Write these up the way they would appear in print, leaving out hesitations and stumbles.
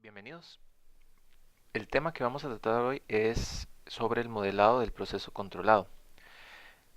Bienvenidos. El tema que vamos a tratar hoy es sobre el modelado del proceso controlado.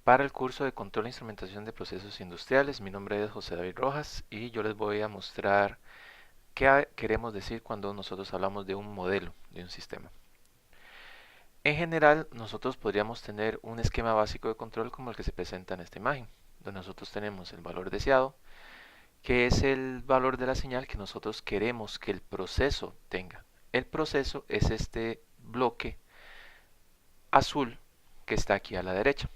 Para el curso de control e instrumentación de procesos industriales, mi nombre es José David Rojas y yo les voy a mostrar qué queremos decir cuando nosotros hablamos de un modelo de un sistema. En general, nosotros podríamos tener un esquema básico de control como el que se presenta en esta imagen, donde nosotros tenemos el valor deseado, que es el valor de la señal que nosotros queremos que el proceso tenga. El proceso es este bloque azul que está aquí a la derecha.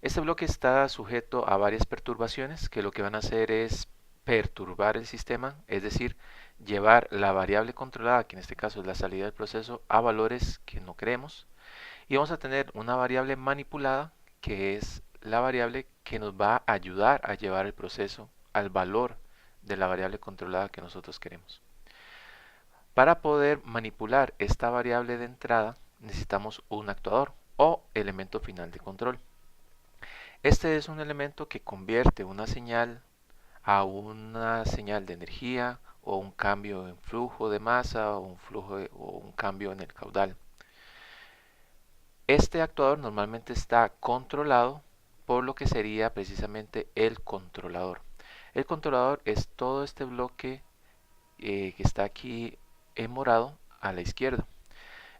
Este bloque está sujeto a varias perturbaciones que lo que van a hacer es perturbar el sistema, es decir, llevar la variable controlada, que en este caso es la salida del proceso, a valores que no queremos. Y vamos a tener una variable manipulada, que es la variable que nos va a ayudar a llevar el proceso al valor de la variable controlada que nosotros queremos. Para poder manipular esta variable de entrada necesitamos un actuador o elemento final de control. Este es un elemento que convierte una señal a una señal de energía o un cambio en flujo de masa o un cambio en el caudal. Este actuador normalmente está controlado por lo que sería precisamente el controlador. El controlador es todo este bloque que está aquí en morado a la izquierda.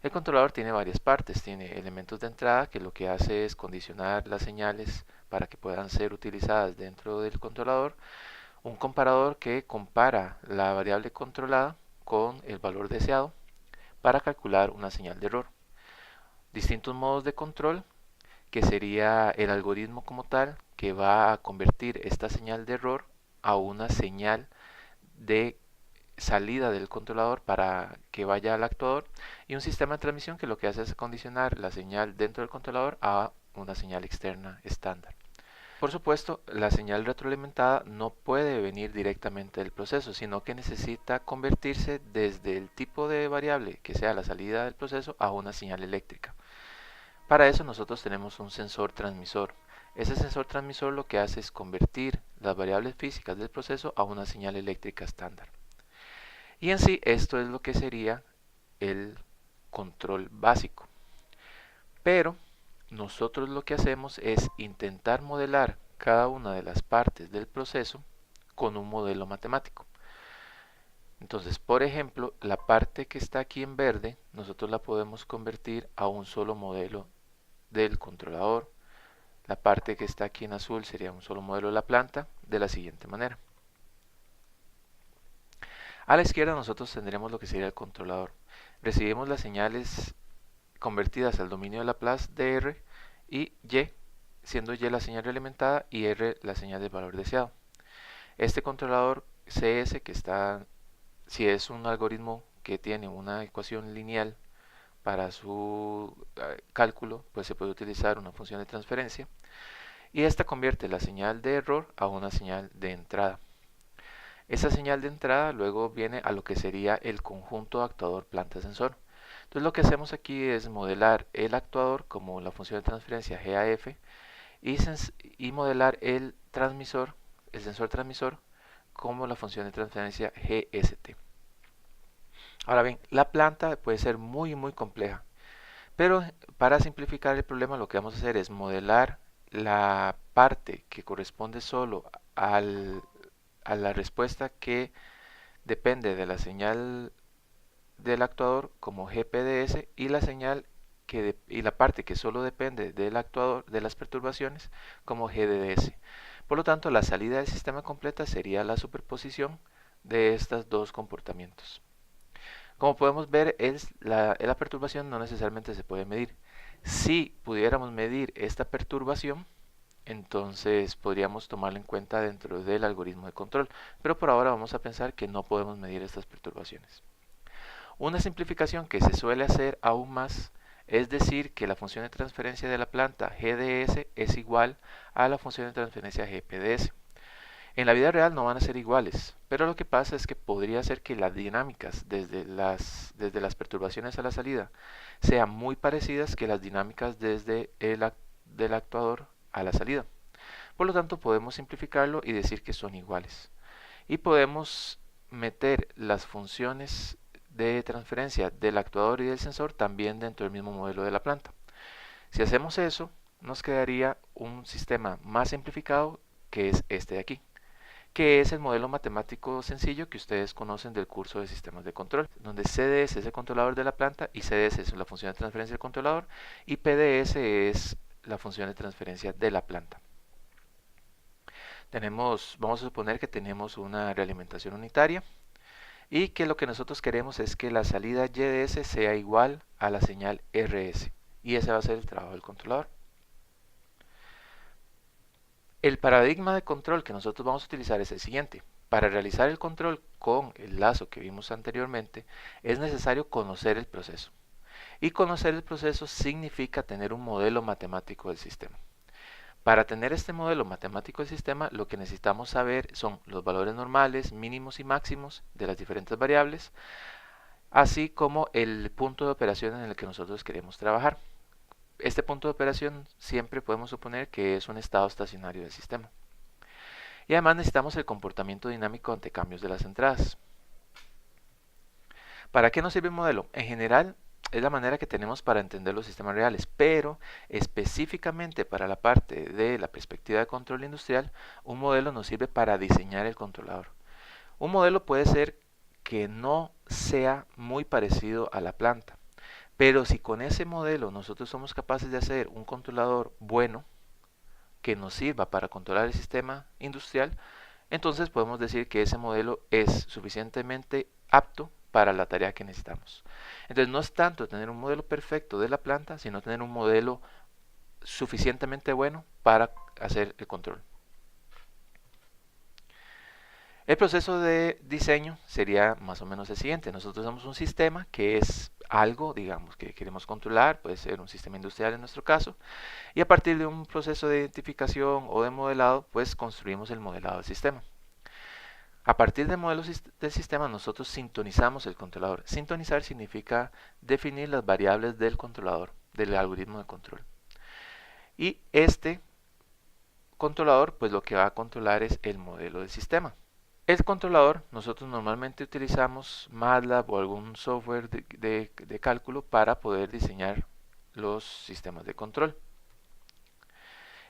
El controlador tiene varias partes, tiene elementos de entrada que lo que hace es condicionar las señales para que puedan ser utilizadas dentro del controlador, un comparador que compara la variable controlada con el valor deseado para calcular una señal de error. Distintos modos de control, que sería el algoritmo como tal, que va a convertir esta señal de error a una señal de salida del controlador para que vaya al actuador, y un sistema de transmisión que lo que hace es condicionar la señal dentro del controlador a una señal externa estándar. Por supuesto, la señal retroalimentada no puede venir directamente del proceso, sino que necesita convertirse desde el tipo de variable que sea la salida del proceso a una señal eléctrica. Para eso nosotros tenemos un sensor transmisor. Ese sensor transmisor lo que hace es convertir las variables físicas del proceso a una señal eléctrica estándar. Y en sí esto es lo que sería el control básico. Pero nosotros lo que hacemos es intentar modelar cada una de las partes del proceso con un modelo matemático. Entonces, por ejemplo, la parte que está aquí en verde, nosotros la podemos convertir a un solo modelo del controlador. La parte que está aquí en azul sería un solo modelo de la planta, de la siguiente manera. A la izquierda nosotros tendremos lo que sería el controlador. Recibimos las señales convertidas al dominio de Laplace de R y Y, siendo Y la señal realimentada y R la señal del valor deseado. Este controlador CS, que está, si es un algoritmo que tiene una ecuación lineal para su cálculo, pues se puede utilizar una función de transferencia, y esta convierte la señal de error a una señal de entrada. Esa señal de entrada luego viene a lo que sería el conjunto actuador planta sensor. Entonces lo que hacemos aquí es modelar el actuador como la función de transferencia GAF y modelar el transmisor, el sensor transmisor, como la función de transferencia GST. Ahora bien, la planta puede ser muy compleja, pero para simplificar el problema lo que vamos a hacer es modelar la parte que corresponde solo a la respuesta que depende de la señal del actuador como GPDS y la señal y la parte que solo depende del actuador de las perturbaciones como GDS. Por lo tanto, la salida del sistema completa sería la superposición de estos dos comportamientos. Como podemos ver, la perturbación no necesariamente se puede medir. Si pudiéramos medir esta perturbación, entonces podríamos tomarla en cuenta dentro del algoritmo de control, pero por ahora vamos a pensar que no podemos medir estas perturbaciones. Una simplificación que se suele hacer aún más es decir que la función de transferencia de la planta GDS es igual a la función de transferencia GPDS. En la vida real no van a ser iguales, pero lo que pasa es que podría ser que las dinámicas desde las perturbaciones a la salida sean muy parecidas que las dinámicas desde del actuador a la salida. Por lo tanto, podemos simplificarlo y decir que son iguales. Y podemos meter las funciones de transferencia del actuador y del sensor también dentro del mismo modelo de la planta. Si hacemos eso, nos quedaría un sistema más simplificado, que es este de aquí, que es el modelo matemático sencillo que ustedes conocen del curso de sistemas de control, donde CDS es el controlador de la planta y CDS es la función de transferencia del controlador y PDS es la función de transferencia de la planta. Vamos a suponer que tenemos una realimentación unitaria y que lo que nosotros queremos es que la salida YDS sea igual a la señal RS, y ese va a ser el trabajo del controlador. El paradigma de control que nosotros vamos a utilizar es el siguiente. Para realizar el control con el lazo que vimos anteriormente, es necesario conocer el proceso. Y conocer el proceso significa tener un modelo matemático del sistema. Para tener este modelo matemático del sistema, lo que necesitamos saber son los valores normales, mínimos y máximos de las diferentes variables, así como el punto de operación en el que nosotros queremos trabajar. Este punto de operación siempre podemos suponer que es un estado estacionario del sistema. Y además necesitamos el comportamiento dinámico ante cambios de las entradas. ¿Para qué nos sirve un modelo? En general es la manera que tenemos para entender los sistemas reales, pero específicamente para la parte de la perspectiva de control industrial, un modelo nos sirve para diseñar el controlador. Un modelo puede ser que no sea muy parecido a la planta, pero si con ese modelo nosotros somos capaces de hacer un controlador bueno que nos sirva para controlar el sistema industrial, entonces podemos decir que ese modelo es suficientemente apto para la tarea que necesitamos. Entonces no es tanto tener un modelo perfecto de la planta, sino tener un modelo suficientemente bueno para hacer el control. El proceso de diseño sería más o menos el siguiente. Nosotros tenemos un sistema que es algo, digamos, que queremos controlar, puede ser un sistema industrial en nuestro caso, y a partir de un proceso de identificación o de modelado, pues construimos el modelado del sistema. A partir del modelo del sistema nosotros sintonizamos el controlador. Sintonizar significa definir las variables del controlador, del algoritmo de control. Y este controlador pues lo que va a controlar es el modelo del sistema. El controlador nosotros normalmente utilizamos MATLAB o algún software de cálculo para poder diseñar los sistemas de control.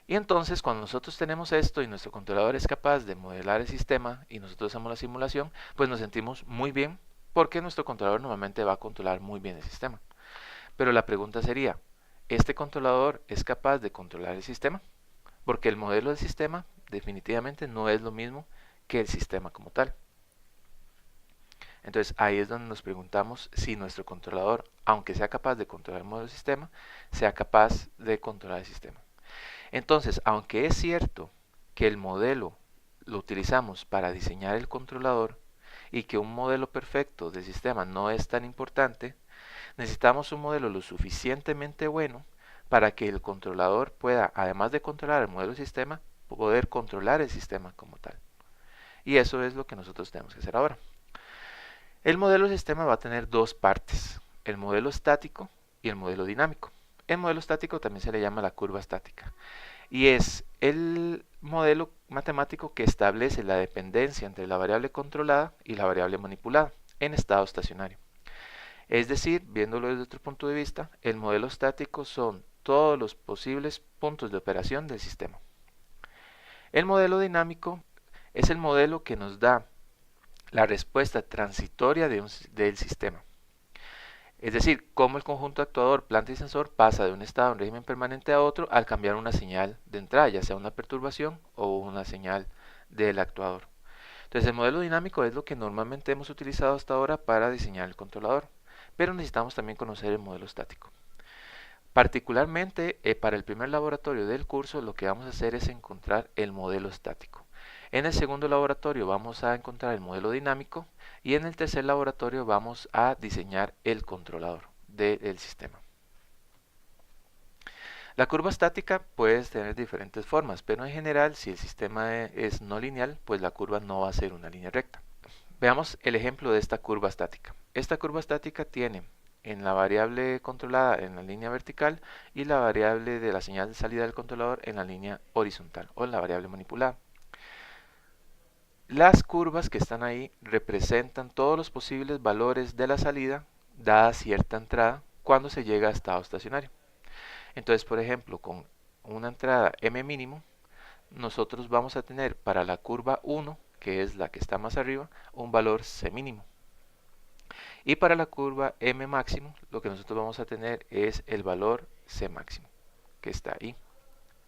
Y entonces cuando nosotros tenemos esto y nuestro controlador es capaz de modelar el sistema y nosotros hacemos la simulación, pues nos sentimos muy bien porque nuestro controlador normalmente va a controlar muy bien el sistema. Pero la pregunta sería, ¿este controlador es capaz de controlar el sistema? Porque el modelo del sistema definitivamente no es lo mismo que el sistema como tal. Entonces ahí es donde nos preguntamos si nuestro controlador, aunque sea capaz de controlar el modelo del sistema, sea capaz de controlar el sistema. Entonces, aunque es cierto que el modelo lo utilizamos para diseñar el controlador y que un modelo perfecto del sistema no es tan importante, necesitamos un modelo lo suficientemente bueno para que el controlador pueda, además de controlar el modelo del sistema, poder controlar el sistema como tal. Y eso es lo que nosotros tenemos que hacer ahora. El modelo del sistema va a tener dos partes, el modelo estático y el modelo dinámico. El modelo estático también se le llama la curva estática y es el modelo matemático que establece la dependencia entre la variable controlada y la variable manipulada en estado estacionario. Es decir, viéndolo desde otro punto de vista, el modelo estático son todos los posibles puntos de operación del sistema. El modelo dinámico es el modelo que nos da la respuesta transitoria del sistema. Es decir, cómo el conjunto actuador, planta y sensor pasa de un estado en régimen permanente a otro al cambiar una señal de entrada, ya sea una perturbación o una señal del actuador. Entonces el modelo dinámico es lo que normalmente hemos utilizado hasta ahora para diseñar el controlador, pero necesitamos también conocer el modelo estático. Particularmente para el primer laboratorio del curso lo que vamos a hacer es encontrar el modelo estático. En el segundo laboratorio vamos a encontrar el modelo dinámico y en el tercer laboratorio vamos a diseñar el controlador del sistema. La curva estática puede tener diferentes formas, pero en general si el sistema es no lineal, pues la curva no va a ser una línea recta. Veamos el ejemplo de esta curva estática. Esta curva estática tiene en la variable controlada en la línea vertical y la variable de la señal de salida del controlador en la línea horizontal o en la variable manipulada. las curvas que están ahí representan todos los posibles valores de la salida dada cierta entrada cuando se llega a estado estacionario. Entonces, por ejemplo, con una entrada m mínimo, nosotros vamos a tener para la curva 1, que es la que está más arriba, un valor c mínimo. Y para la curva m máximo, lo que nosotros vamos a tener es el valor c máximo, que está ahí,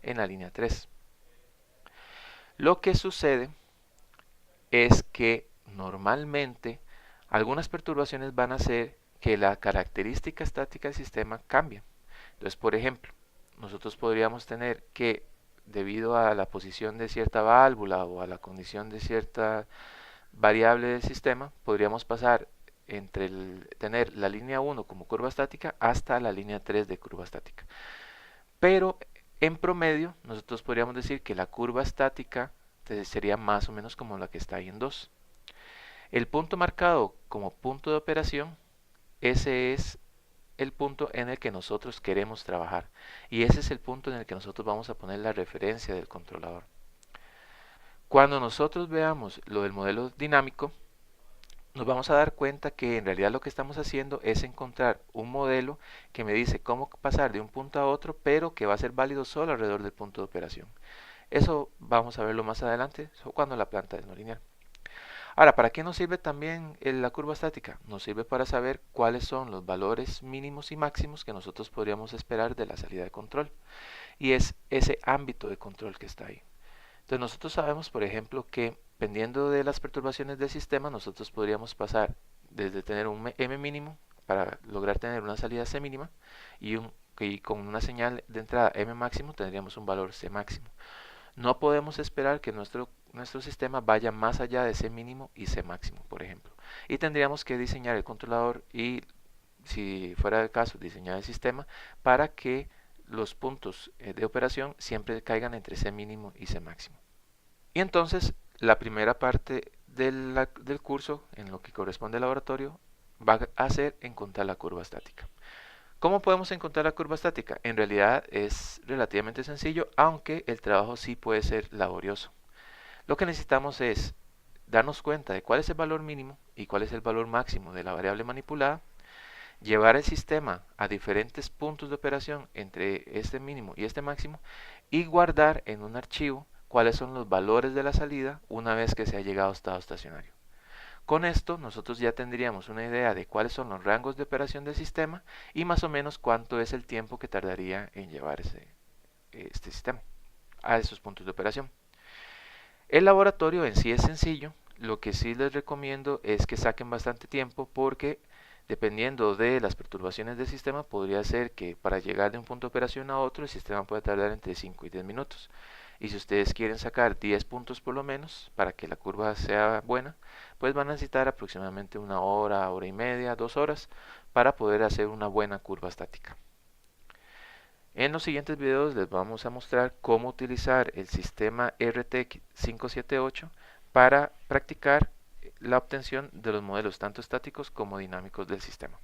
en la línea 3. Lo que sucede es que normalmente algunas perturbaciones van a hacer que la característica estática del sistema cambie. Entonces, por ejemplo, nosotros podríamos tener que, debido a la posición de cierta válvula o a la condición de cierta variable del sistema, podríamos pasar entre tener la línea 1 como curva estática hasta la línea 3 de curva estática. Pero en promedio, nosotros podríamos decir que la curva estática sería más o menos como la que está ahí en 2. El punto marcado como punto de operación, ese es el punto en el que nosotros queremos trabajar. Y ese es el punto en el que nosotros vamos a poner la referencia del controlador. Cuando nosotros veamos lo del modelo dinámico, nos vamos a dar cuenta que en realidad lo que estamos haciendo es encontrar un modelo que me dice cómo pasar de un punto a otro, pero que va a ser válido solo alrededor del punto de operación. Eso vamos a verlo más adelante, cuando la planta es no lineal. Ahora, ¿para qué nos sirve también la curva estática? Nos sirve para saber cuáles son los valores mínimos y máximos que nosotros podríamos esperar de la salida de control. Y es ese ámbito de control que está ahí. Entonces nosotros sabemos, por ejemplo, que dependiendo de las perturbaciones del sistema, nosotros podríamos pasar desde tener un m mínimo para lograr tener una salida c mínima y con una señal de entrada m máximo tendríamos un valor c máximo. No podemos esperar que nuestro sistema vaya más allá de C mínimo y C máximo, por ejemplo. Y tendríamos que diseñar el controlador y, si fuera el caso, diseñar el sistema para que los puntos de operación siempre caigan entre C mínimo y C máximo. Y entonces, la primera parte del curso, en lo que corresponde al laboratorio, va a ser encontrar la curva estática. ¿Cómo podemos encontrar la curva estática? En realidad es relativamente sencillo, aunque el trabajo sí puede ser laborioso. Lo que necesitamos es darnos cuenta de cuál es el valor mínimo y cuál es el valor máximo de la variable manipulada, llevar el sistema a diferentes puntos de operación entre este mínimo y este máximo y guardar en un archivo cuáles son los valores de la salida una vez que se ha llegado a estado estacionario. Con esto nosotros ya tendríamos una idea de cuáles son los rangos de operación del sistema y más o menos cuánto es el tiempo que tardaría en llevar este sistema a esos puntos de operación. El laboratorio en sí es sencillo, lo que sí les recomiendo es que saquen bastante tiempo porque dependiendo de las perturbaciones del sistema podría ser que para llegar de un punto de operación a otro el sistema pueda tardar entre 5 y 10 minutos. Y si ustedes quieren sacar 10 puntos por lo menos para que la curva sea buena, pues van a necesitar aproximadamente una hora, hora y media, 2 horas para poder hacer una buena curva estática. En los siguientes videos les vamos a mostrar cómo utilizar el sistema RTX 578 para practicar la obtención de los modelos tanto estáticos como dinámicos del sistema.